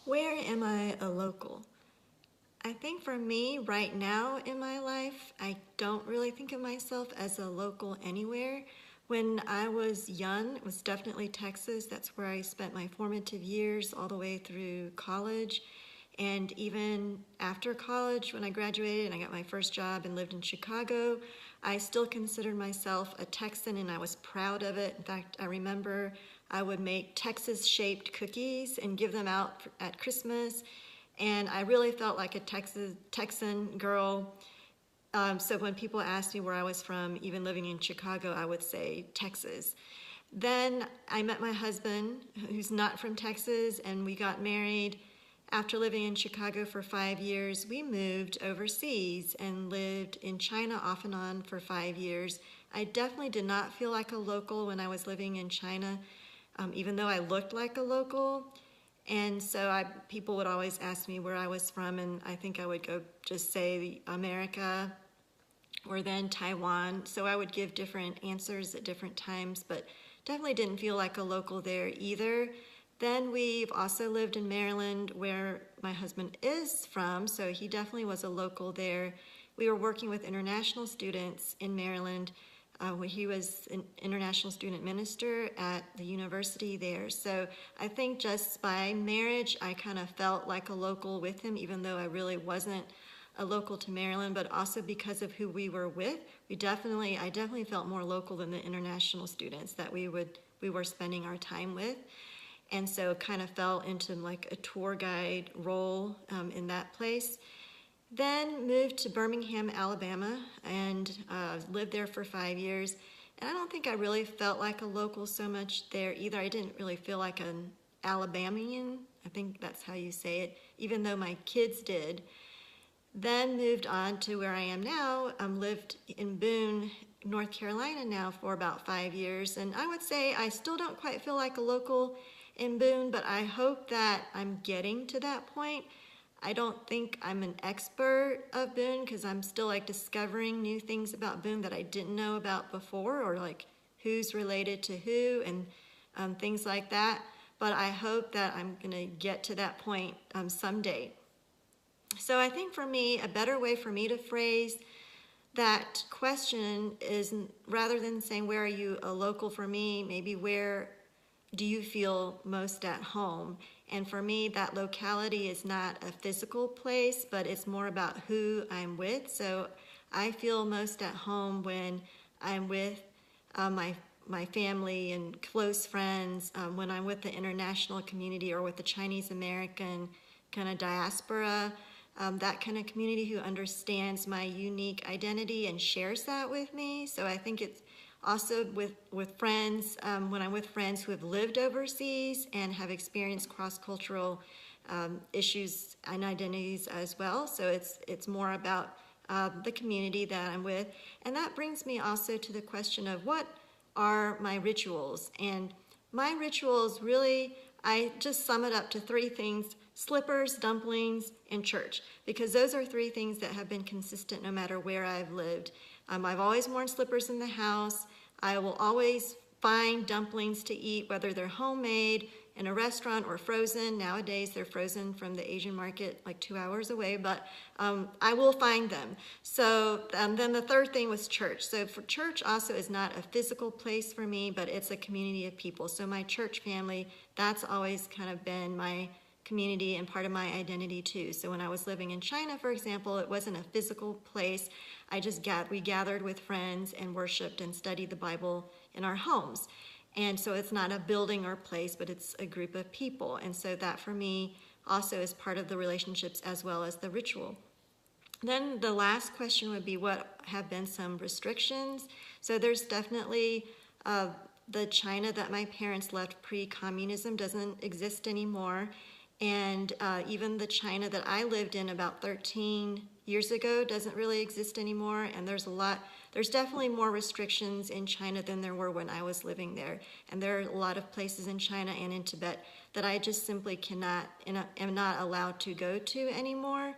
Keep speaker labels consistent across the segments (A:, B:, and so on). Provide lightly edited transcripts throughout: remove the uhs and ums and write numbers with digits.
A: Where am I a local? I think for me, right now in my life, I don't really think of myself as a local anywhere. When I was young, it was definitely Texas. That's where I spent my formative years all the way through college. And even after college, when I graduated and I got my first job and lived in Chicago, I still considered myself a Texan and I was proud of it. In fact, I remember I would make Texas shaped cookies and give them out at Christmas. And I really felt like a Texan girl. So when people asked me where I was from, even living in Chicago, I would say Texas. Then I met my husband, who's not from Texas, and we got married. After living in Chicago for 5 years, we moved overseas and lived in China off and on for 5 years. I definitely did not feel like a local when I was living in China, even though I looked like a local. And so people would always ask me where I was from, and I think I would go just say America or then Taiwan. So I would give different answers at different times, but definitely didn't feel like a local there either. Then we've also lived in Maryland, where my husband is from, so he definitely was a local there. We were working with international students in Maryland. He was an international student minister at the university there. So I think just by marriage, I kind of felt like a local with him, even though I really wasn't a local to Maryland, but also because of who we were with. I definitely felt more local than the international students that we were spending our time with. And so kind of fell into like a tour guide role in that place. Then moved to Birmingham, Alabama, and lived there for 5 years. And I don't think I really felt like a local so much there either. I didn't really feel like an Alabamian. I think that's how you say it, even though my kids did. Then moved on to where I am now. Lived in Boone, North Carolina now for about 5 years. And I would say I still don't quite feel like a local in Boone, but I hope that I'm getting to that point. I don't think I'm an expert of Boone because I'm still like discovering new things about Boone that I didn't know about before, or like who's related to who and things like that. But I hope that I'm going to get to that point someday. So I think for me, a better way for me to phrase that question is, rather than saying, where are you a local for me, maybe where do you feel most at home? And for me, that locality is not a physical place, but it's more about who I'm with. So I feel most at home when I'm with my family and close friends, when I'm with the international community or with the Chinese American kind of diaspora, that kind of community who understands my unique identity and shares that with me. So I think it's also with friends, when I'm with friends who have lived overseas and have experienced cross-cultural issues and identities as well. So it's more about the community that I'm with. And that brings me also to the question of what are my rituals. And my rituals really, I just sum it up to three things: slippers, dumplings, and church, because those are three things that have been consistent no matter where I've lived. I've always worn slippers in the house. I will always find dumplings to eat, whether they're homemade in a restaurant or frozen. Nowadays, they're frozen from the Asian market like 2 hours away, but I will find them. So then the third thing was church. So for church also is not a physical place for me, but it's a community of people. So my church family, that's always kind of been my community and part of my identity too. So when I was living in China, for example, it wasn't a physical place. We gathered with friends and worshiped and studied the Bible in our homes. And so it's not a building or place, but it's a group of people. And so that for me also is part of the relationships as well as the ritual. Then the last question would be, what have been some restrictions? So there's definitely the China that my parents left pre-communism doesn't exist anymore. And even the China that I lived in about 13 years ago doesn't really exist anymore. And there's definitely more restrictions in China than there were when I was living there. And there are a lot of places in China and in Tibet that I just simply am not allowed to go to anymore.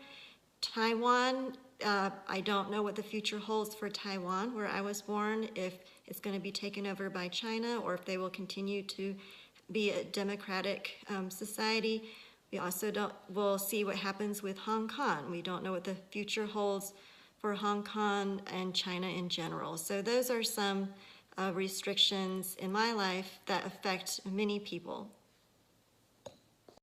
A: Taiwan, I don't know what the future holds for Taiwan, where I was born, if it's going to be taken over by China or if they will continue to be a democratic society. We also we'll see what happens with Hong Kong. We don't know what the future holds for Hong Kong and China in general. So those are some restrictions in my life that affect many people.